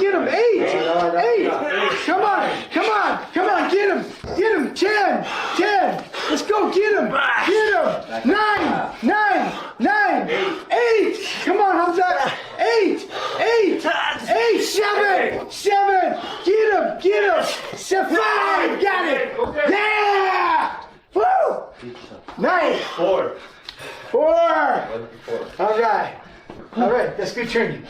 get him. 8. Come on. Get him. 10. Let's go, get him. 9. 8. Come on, Khamzat. 8. 7. Get him. 5. Got it. Yeah. Woo. 9. 4. All right, that's good training.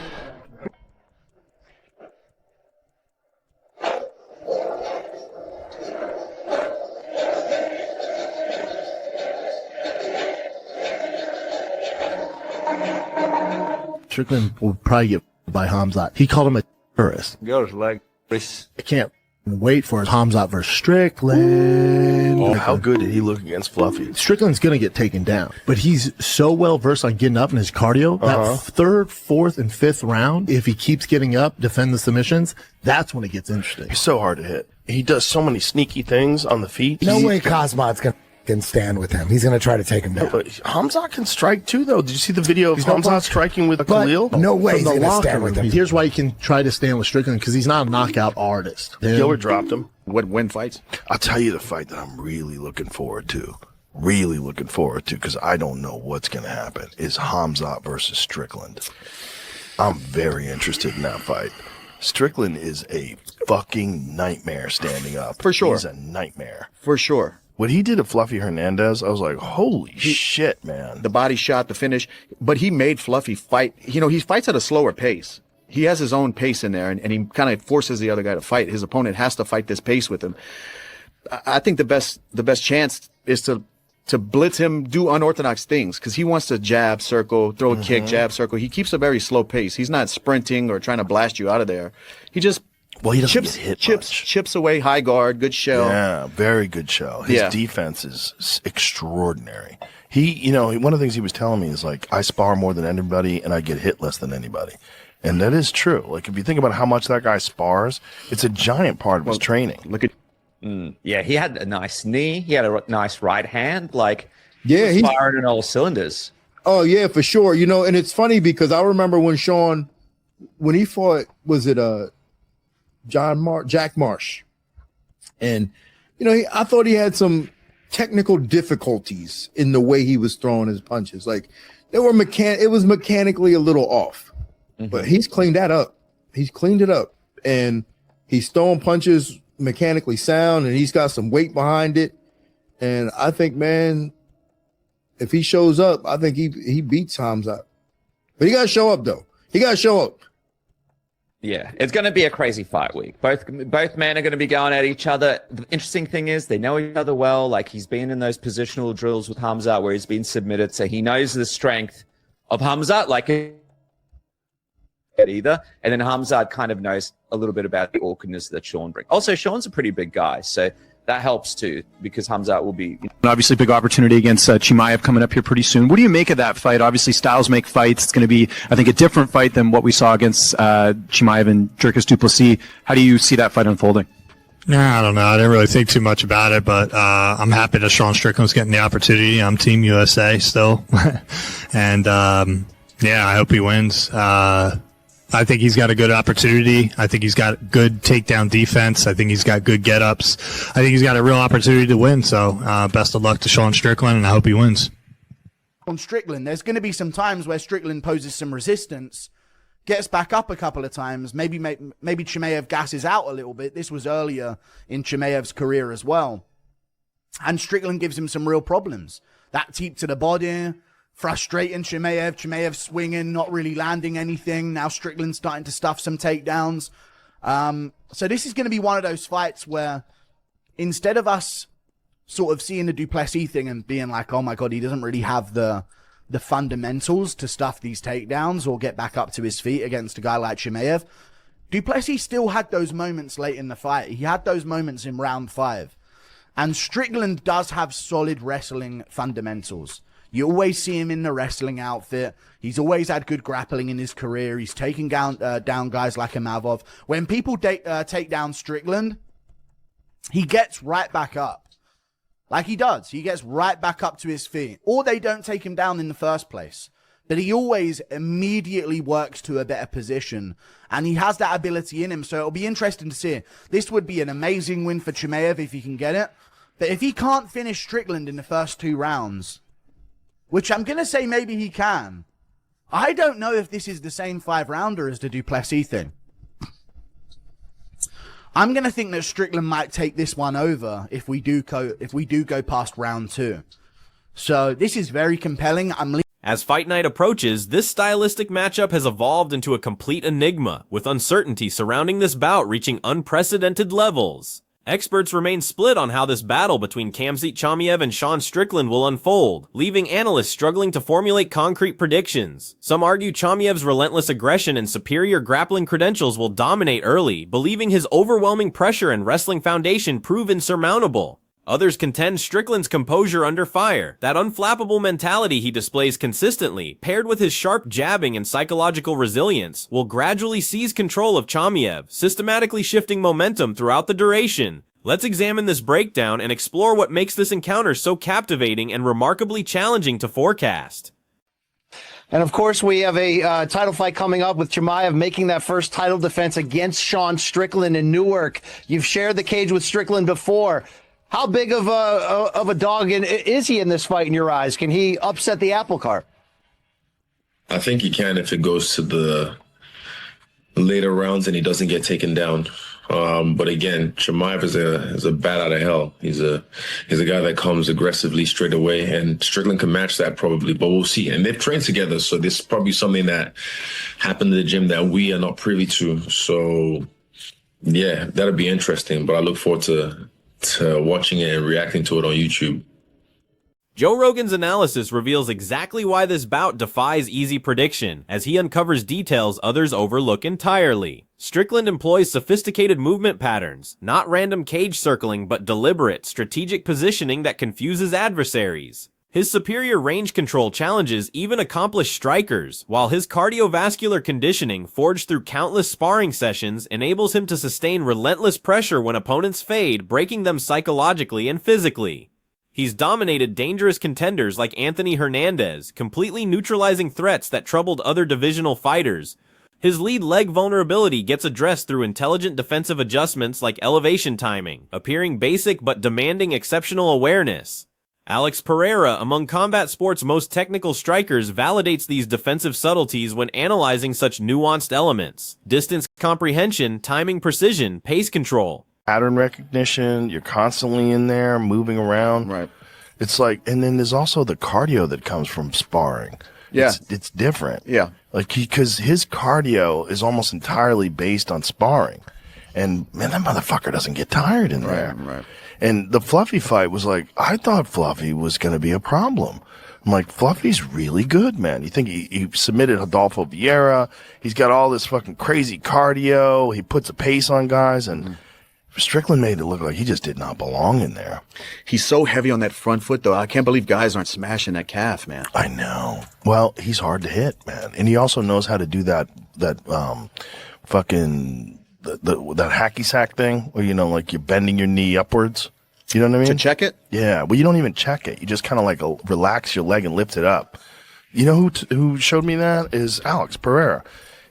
Strickland will probably get by Khamzat. He called him a terrorist. Go his leg. I can't wait for Khamzat versus Strickland. Oh, how good did he look against Fluffy? Strickland's going to get taken down, but he's so well versed on getting up in his cardio. That third, fourth, and fifth round, if he keeps getting up, defend the submissions, that's when it gets interesting. He's so hard to hit. He does so many sneaky things on the feet. No way Khamzat's going to stand with him. He's going to try to take him down. But Khamzat can strike too, though. Did you see the video of Khamzat striking with Khalil? No way he's going to stand with him. Here's why he can try to stand with Strickland, because he's not a knockout artist. Gilbert dropped him. What win fights? I'll tell you the fight that I'm really looking forward to, because I don't know what's going to happen, is Khamzat versus Strickland. I'm very interested in that fight. Strickland is a fucking nightmare standing up. For sure. He's a nightmare. For sure. What he did to Fluffy Hernandez, I was like, holy shit, man. The body shot, the finish. But he made Fluffy fight. You know, he fights at a slower pace. He has his own pace in there, and he kind of forces the other guy to fight. His opponent has to fight this pace with him. I think the best chance is to blitz him, do unorthodox things, because he wants to jab, circle, throw a kick, jab, circle. He keeps a very slow pace. He's not sprinting or trying to blast you out of there. He just he doesn't get hit chips away, high guard, good shell. Yeah, very good shell. His defense is extraordinary. He, one of the things he was telling me is like, I spar more than anybody and I get hit less than anybody. And that is true. Like, if you think about how much that guy spars, it's a giant part of his training. Look at, yeah, he had a nice knee. He had a nice right hand. Like, yeah, he's firing in all cylinders. Oh yeah, for sure. And it's funny because I remember when Sean, when he fought, was it Jack Marsh, and I thought he had some technical difficulties in the way he was throwing his punches. Like it was mechanically a little off, but he's cleaned that up. He's cleaned it up, and he's throwing punches mechanically sound, and he's got some weight behind it. And I think, man, if he shows up, I think he beats Khamzat. But he got to show up, though. He got to show up. Yeah, it's going to be a crazy fight week. Both men are going to be going at each other. The interesting thing is they know each other well. Like, he's been in those positional drills with Khamzat where he's been submitted, so he knows the strength of Khamzat. Like, either. And then Khamzat kind of knows a little bit about the awkwardness that Sean brings. Also, Sean's a pretty big guy, so that helps too, because Khamzat will be... Obviously, big opportunity against Chimaev coming up here pretty soon. What do you make of that fight? Obviously, styles make fights. It's going to be, I think, a different fight than what we saw against Chimaev and Dricus du Plessis. How do you see that fight unfolding? Nah, I don't know. I didn't really think too much about it, but I'm happy that Sean Strickland's getting the opportunity. I'm Team USA still. And, yeah, I hope he wins. I think he's got a good opportunity. I think he's got good takedown defense. I think he's got good get-ups. I think he's got a real opportunity to win. So best of luck to Sean Strickland, and I hope he wins. On Strickland, there's going to be some times where Strickland poses some resistance, gets back up a couple of times. Maybe Chimaev gasses out a little bit. This was earlier in Chimaev's career as well. And Strickland gives him some real problems. That teep to the body, frustrating Chimaev swinging, not really landing anything. Now Strickland's starting to stuff some takedowns. So this is going to be one of those fights where instead of us sort of seeing the du Plessis thing and being like, oh my God, he doesn't really have the fundamentals to stuff these takedowns or get back up to his feet against a guy like Chimaev, du Plessis still had those moments late in the fight. He had those moments in round 5. And Strickland does have solid wrestling fundamentals. You always see him in the wrestling outfit. He's always had good grappling in his career. He's taken down guys like Imavov. When people take down Strickland, he gets right back up. Like he does. He gets right back up to his feet. Or they don't take him down in the first place. but he always immediately works to a better position, and he has that ability in him. So it'll be interesting to see. This would be an amazing win for Chimaev if he can get it. But if he can't finish Strickland in the first 2 rounds, which I'm going to say maybe he can, I don't know if this is the same 5-rounder as the Duplessis thing. I'm going to think that Strickland might take this one over if we do go past round 2. So this is very compelling. As Fight Night approaches, this stylistic matchup has evolved into a complete enigma, with uncertainty surrounding this bout reaching unprecedented levels. Experts remain split on how this battle between Khamzat Chimaev and Sean Strickland will unfold, leaving analysts struggling to formulate concrete predictions. Some argue Chimaev's relentless aggression and superior grappling credentials will dominate early, believing his overwhelming pressure and wrestling foundation prove insurmountable. Others contend Strickland's composure under fire, that unflappable mentality he displays consistently, paired with his sharp jabbing and psychological resilience, will gradually seize control of Chimaev, systematically shifting momentum throughout the duration. Let's examine this breakdown and explore what makes this encounter so captivating and remarkably challenging to forecast. And of course, we have a title fight coming up with Chimaev making that first title defense against Sean Strickland in Newark. You've shared the cage with Strickland before. How big of a dog is he in this fight in your eyes? Can he upset the apple cart? I think he can if it goes to the later rounds and he doesn't get taken down. But again, Chimaev is a bat out of hell. He's a guy that comes aggressively straight away, and Strickland can match that probably, but we'll see. And they've trained together, so this is probably something that happened in the gym that we are not privy to. So yeah, that'll be interesting. But I look forward to watching it and reacting to it on YouTube. Joe Rogan's analysis reveals exactly why this bout defies easy prediction, as he uncovers details others overlook entirely. Strickland employs sophisticated movement patterns, not random cage circling, but deliberate, strategic positioning that confuses adversaries. His superior range control challenges even accomplished strikers, while his cardiovascular conditioning, forged through countless sparring sessions, enables him to sustain relentless pressure when opponents fade, breaking them psychologically and physically. He's dominated dangerous contenders like Anthony Hernandez, completely neutralizing threats that troubled other divisional fighters. His lead leg vulnerability gets addressed through intelligent defensive adjustments like elevation timing, appearing basic but demanding exceptional awareness. Alex Pereira, among combat sports' most technical strikers, validates these defensive subtleties when analyzing such nuanced elements: distance comprehension, timing precision, pace control. Pattern recognition, you're constantly in there, moving around. Right. It's like, and then there's also the cardio that comes from sparring. Yeah. It's different. Yeah. Like, because his cardio is almost entirely based on sparring. And, man, that motherfucker doesn't get tired in there. Right. And the Fluffy fight was like, I thought Fluffy was going to be a problem. I'm like, Fluffy's really good, man. You think he submitted Adolfo Vieira. He's got all this fucking crazy cardio. He puts a pace on guys, and Strickland made it look like he just did not belong in there. He's so heavy on that front foot, though. I can't believe guys aren't smashing that calf, man. I know. Well, he's hard to hit, man. And he also knows how to do that fucking that hacky sack thing where, you know, like you're bending your knee upwards. You know what I mean? To check it? Yeah. Well, you don't even check it. You just kind of like relax your leg and lift it up. You know who showed me that is Alex Pereira.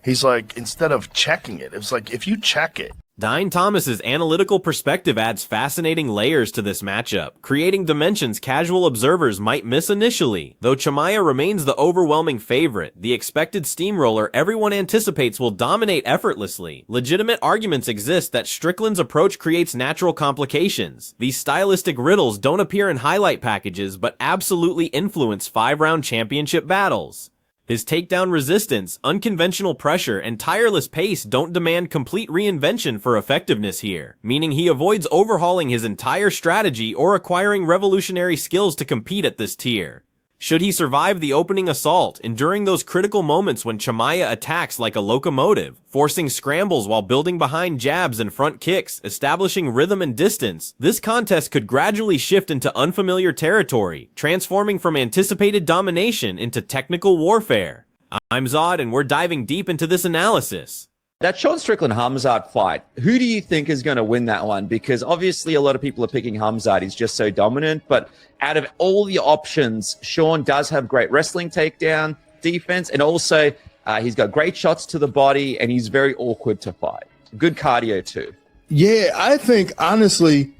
He's like, instead of checking it, it's like if you check it. Dine Thomas's analytical perspective adds fascinating layers to this matchup, creating dimensions casual observers might miss initially. Though Chimaev remains the overwhelming favorite, the expected steamroller everyone anticipates will dominate effortlessly. Legitimate arguments exist that Strickland's approach creates natural complications. These stylistic riddles don't appear in highlight packages, but absolutely influence 5-round championship battles. His takedown resistance, unconventional pressure, and tireless pace don't demand complete reinvention for effectiveness here, meaning he avoids overhauling his entire strategy or acquiring revolutionary skills to compete at this tier. Should he survive the opening assault, enduring those critical moments when Chimaev attacks like a locomotive, forcing scrambles while building behind jabs and front kicks, establishing rhythm and distance, this contest could gradually shift into unfamiliar territory, transforming from anticipated domination into technical warfare. I'm Zod, and we're diving deep into this analysis. That Sean Strickland-Khamzat fight, who do you think is going to win that one? Because obviously a lot of people are picking Khamzat. He's just so dominant. But out of all the options, Sean does have great wrestling takedown, defense, and also he's got great shots to the body, and he's very awkward to fight. Good cardio too. Yeah, I think honestly,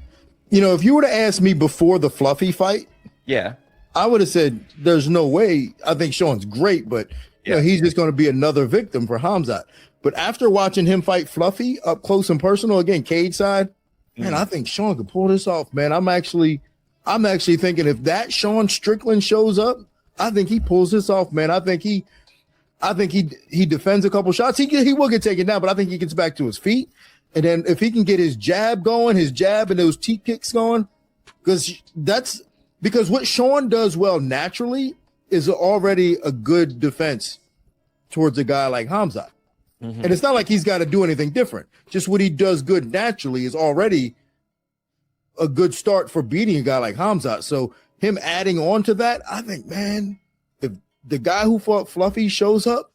if you were to ask me before the Fluffy fight, yeah, I would have said there's no way. I think Sean's great, but he's just going to be another victim for Khamzat. But after watching him fight Fluffy up close and personal, again, cage side, man, I think Sean could pull this off, man. I'm actually thinking if that Sean Strickland shows up, I think he pulls this off, man. I think he defends a couple shots. He will get taken down, but I think he gets back to his feet. And then if he can get his jab going, his jab and those teep kicks going, because what Sean does well naturally is already a good defense towards a guy like Khamzat. Mm-hmm. And it's not like he's got to do anything different. Just what he does good naturally is already a good start for beating a guy like Khamzat. So him adding on to that, I think, man, if the guy who fought Fluffy shows up.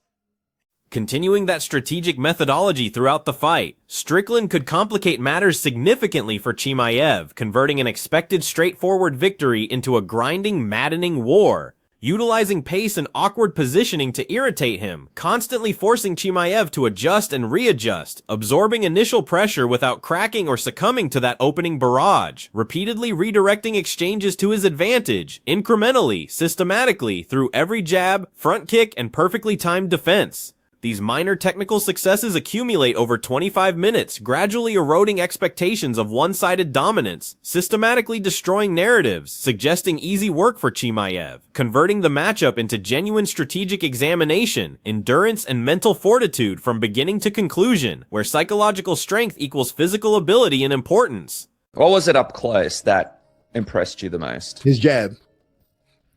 Continuing that strategic methodology throughout the fight, Strickland could complicate matters significantly for Chimaev, converting an expected straightforward victory into a grinding, maddening war. Utilizing pace and awkward positioning to irritate him, constantly forcing Chimaev to adjust and readjust, absorbing initial pressure without cracking or succumbing to that opening barrage, repeatedly redirecting exchanges to his advantage, incrementally, systematically, through every jab, front kick, and perfectly timed defense. These minor technical successes accumulate over 25 minutes, gradually eroding expectations of one-sided dominance, systematically destroying narratives, suggesting easy work for Chimaev, converting the matchup into genuine strategic examination, endurance, and mental fortitude from beginning to conclusion, where psychological strength equals physical ability and importance. What was it up close that impressed you the most? His jab.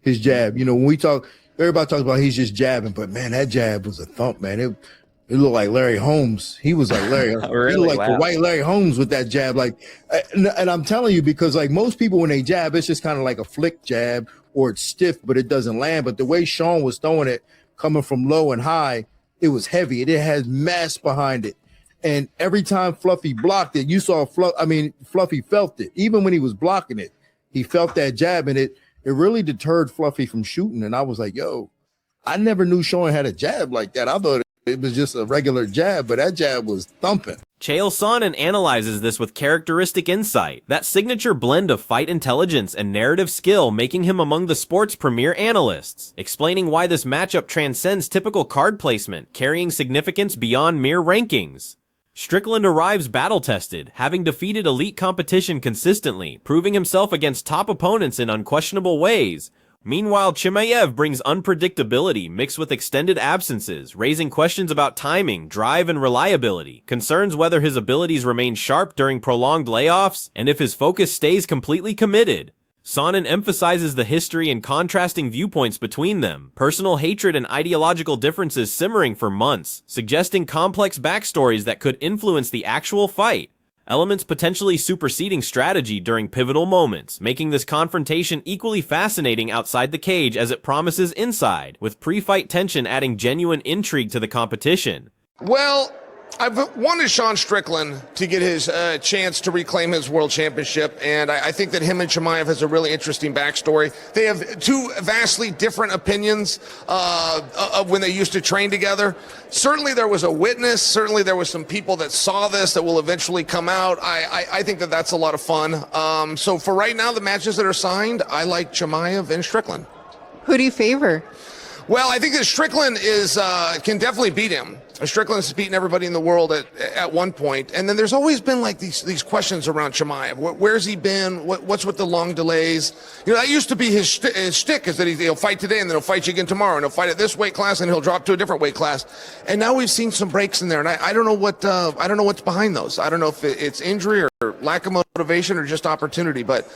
When we talk... Everybody talks about he's just jabbing, but man, that jab was a thump, man. It looked like Larry Holmes. He was like Larry. Really? He looked like the white Larry Holmes with that jab. And I'm telling you, because like most people when they jab, it's just kind of like a flick jab or it's stiff, but it doesn't land. But the way Sean was throwing it, coming from low and high, it was heavy. It has mass behind it. And every time Fluffy blocked it, you saw Fluffy felt it. Even when he was blocking it, he felt that jab, and it really deterred Fluffy from shooting. And I was like, yo, I never knew Sean had a jab like that. I thought it was just a regular jab, but that jab was thumping. Chael Sonnen analyzes this with characteristic insight, that signature blend of fight intelligence and narrative skill making him among the sport's premier analysts, explaining why this matchup transcends typical card placement, carrying significance beyond mere rankings. Strickland arrives battle-tested, having defeated elite competition consistently, proving himself against top opponents in unquestionable ways. Meanwhile, Chimaev brings unpredictability mixed with extended absences, raising questions about timing, drive, and reliability, concerns whether his abilities remain sharp during prolonged layoffs, and if his focus stays completely committed. Sonnen emphasizes the history and contrasting viewpoints between them, personal hatred and ideological differences simmering for months, suggesting complex backstories that could influence the actual fight. Elements potentially superseding strategy during pivotal moments, making this confrontation equally fascinating outside the cage as it promises inside, with pre-fight tension adding genuine intrigue to the competition. Well, I've wanted Sean Strickland to get his chance to reclaim his world championship, and I think that him and Chimaev has a really interesting backstory. They have two vastly different opinions of when they used to train together. Certainly there was a witness. Certainly there was some people that saw this that will eventually come out. I think that that's a lot of fun. So for right now, the matches that are signed, I like Chimaev and Strickland. Who do you favor? Well, I think that Strickland can definitely beat him. Strickland has beaten everybody in the world at one point, and then there's always been like these questions around Chimaev. Where's he been? What's with the long delays? That used to be his shtick, is that he'll fight today and then he'll fight you again tomorrow, and he'll fight at this weight class and he'll drop to a different weight class. And now we've seen some breaks in there, and I don't know what's behind those. I don't know if it's injury or lack of motivation or just opportunity, but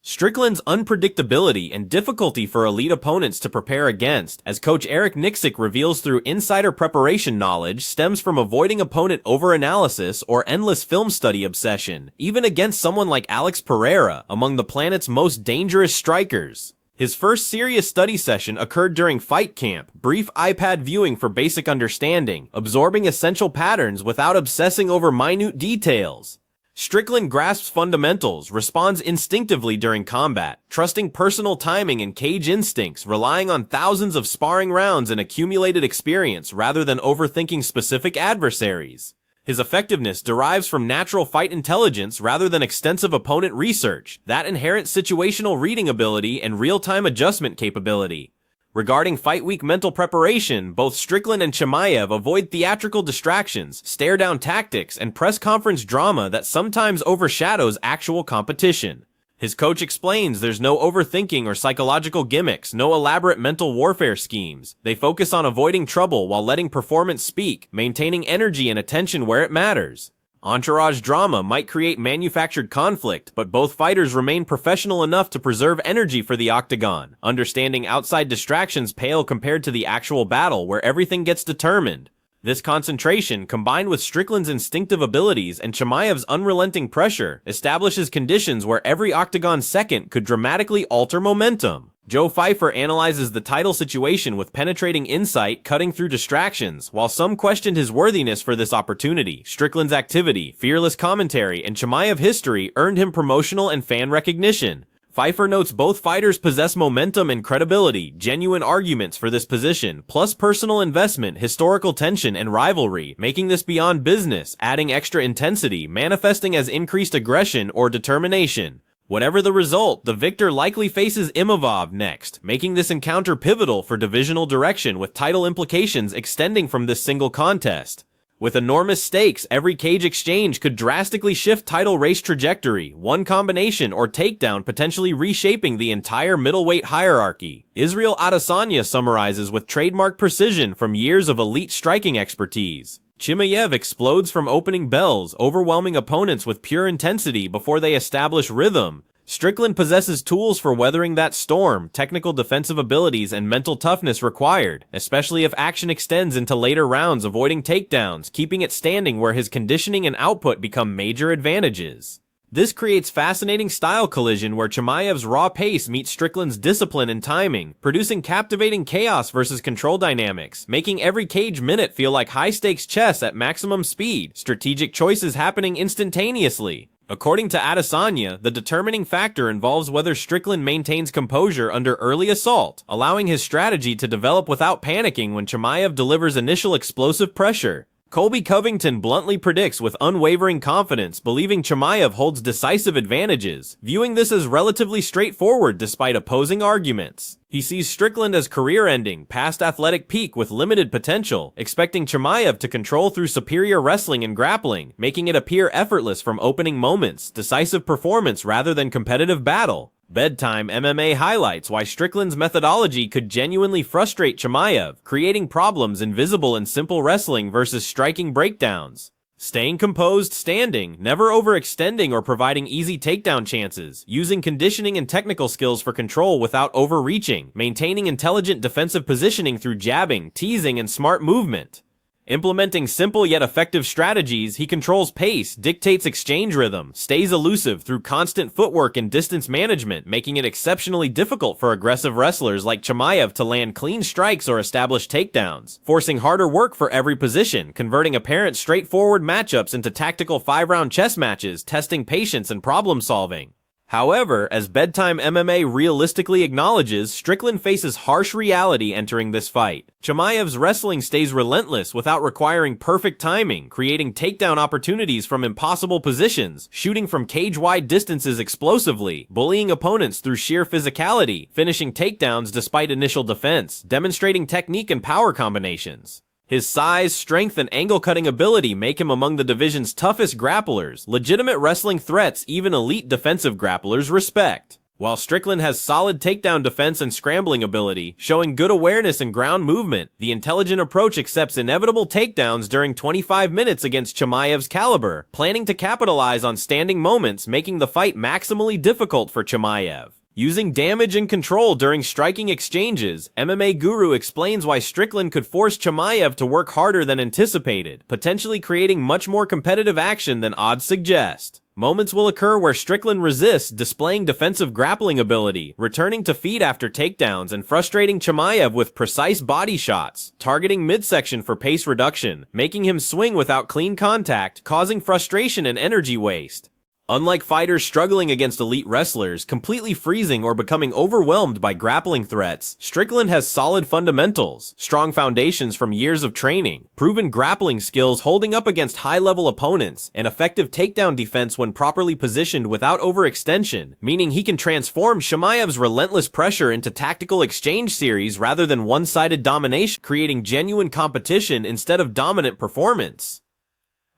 Strickland's unpredictability and difficulty for elite opponents to prepare against, as coach Eric Nixick reveals through insider preparation knowledge, stems from avoiding opponent overanalysis or endless film study obsession, even against someone like Alex Pereira, among the planet's most dangerous strikers. His first serious study session occurred during fight camp, brief iPad viewing for basic understanding, absorbing essential patterns without obsessing over minute details. Strickland grasps fundamentals, responds instinctively during combat, trusting personal timing and cage instincts, relying on thousands of sparring rounds and accumulated experience rather than overthinking specific adversaries. His effectiveness derives from natural fight intelligence rather than extensive opponent research, that inherent situational reading ability and real-time adjustment capability. Regarding fight week mental preparation, both Strickland and Chimaev avoid theatrical distractions, stare-down tactics, and press conference drama that sometimes overshadows actual competition. His coach explains there's no overthinking or psychological gimmicks, no elaborate mental warfare schemes. They focus on avoiding trouble while letting performance speak, maintaining energy and attention where it matters. Entourage drama might create manufactured conflict, but both fighters remain professional enough to preserve energy for the octagon, understanding outside distractions pale compared to the actual battle where everything gets determined. This concentration, combined with Strickland's instinctive abilities and Chimaev's unrelenting pressure, establishes conditions where every octagon second could dramatically alter momentum. Joe Pfeiffer analyzes the title situation with penetrating insight, cutting through distractions. While some questioned his worthiness for this opportunity, Strickland's activity, fearless commentary, and Chimaev history earned him promotional and fan recognition. Pfeiffer notes both fighters possess momentum and credibility, genuine arguments for this position, plus personal investment, historical tension, and rivalry, making this beyond business, adding extra intensity, manifesting as increased aggression or determination. Whatever the result, the victor likely faces Imavov next, making this encounter pivotal for divisional direction with title implications extending from this single contest. With enormous stakes, every cage exchange could drastically shift title race trajectory, one combination or takedown potentially reshaping the entire middleweight hierarchy. Israel Adesanya summarizes with trademark precision from years of elite striking expertise. Chimaev explodes from opening bells, overwhelming opponents with pure intensity before they establish rhythm. Strickland possesses tools for weathering that storm, technical defensive abilities and mental toughness required, especially if action extends into later rounds, avoiding takedowns, keeping it standing where his conditioning and output become major advantages. This creates fascinating style collision where Chimaev's raw pace meets Strickland's discipline and timing, producing captivating chaos versus control dynamics, making every cage minute feel like high-stakes chess at maximum speed, strategic choices happening instantaneously. According to Adesanya, the determining factor involves whether Strickland maintains composure under early assault, allowing his strategy to develop without panicking when Chimaev delivers initial explosive pressure. Colby Covington bluntly predicts with unwavering confidence, believing Chimaev holds decisive advantages, viewing this as relatively straightforward despite opposing arguments. He sees Strickland as career-ending, past athletic peak with limited potential, expecting Chimaev to control through superior wrestling and grappling, making it appear effortless from opening moments, decisive performance rather than competitive battle. Bedtime MMA highlights why Strickland's methodology could genuinely frustrate Chimaev, creating problems invisible in simple wrestling versus striking breakdowns. Staying composed standing, never overextending or providing easy takedown chances, using conditioning and technical skills for control without overreaching, maintaining intelligent defensive positioning through jabbing, teasing, and smart movement. Implementing simple yet effective strategies, he controls pace, dictates exchange rhythm, stays elusive through constant footwork and distance management, making it exceptionally difficult for aggressive wrestlers like Chimaev to land clean strikes or establish takedowns, forcing harder work for every position, converting apparent straightforward matchups into tactical 5-round chess matches, testing patience and problem solving. However, as Bedtime MMA realistically acknowledges, Strickland faces harsh reality entering this fight. Chimaev's wrestling stays relentless without requiring perfect timing, creating takedown opportunities from impossible positions, shooting from cage-wide distances explosively, bullying opponents through sheer physicality, finishing takedowns despite initial defense, demonstrating technique and power combinations. His size, strength, and angle-cutting ability make him among the division's toughest grapplers, legitimate wrestling threats even elite defensive grapplers respect. While Strickland has solid takedown defense and scrambling ability, showing good awareness and ground movement, the intelligent approach accepts inevitable takedowns during 25 minutes against Chimaev's caliber, planning to capitalize on standing moments, making the fight maximally difficult for Chimaev. Using damage and control during striking exchanges, MMA Guru explains why Strickland could force Chimaev to work harder than anticipated, potentially creating much more competitive action than odds suggest. Moments will occur where Strickland resists, displaying defensive grappling ability, returning to feet after takedowns, and frustrating Chimaev with precise body shots, targeting midsection for pace reduction, making him swing without clean contact, causing frustration and energy waste. Unlike fighters struggling against elite wrestlers, completely freezing or becoming overwhelmed by grappling threats, Strickland has solid fundamentals, strong foundations from years of training, proven grappling skills holding up against high-level opponents, and effective takedown defense when properly positioned without overextension, meaning he can transform Chimaev's relentless pressure into tactical exchange series rather than one-sided domination, creating genuine competition instead of dominant performance.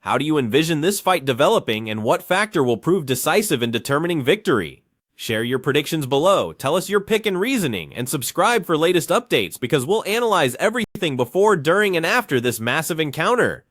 How do you envision this fight developing, and what factor will prove decisive in determining victory? Share your predictions below, tell us your pick and reasoning, and subscribe for latest updates because we'll analyze everything before, during, and after this massive encounter.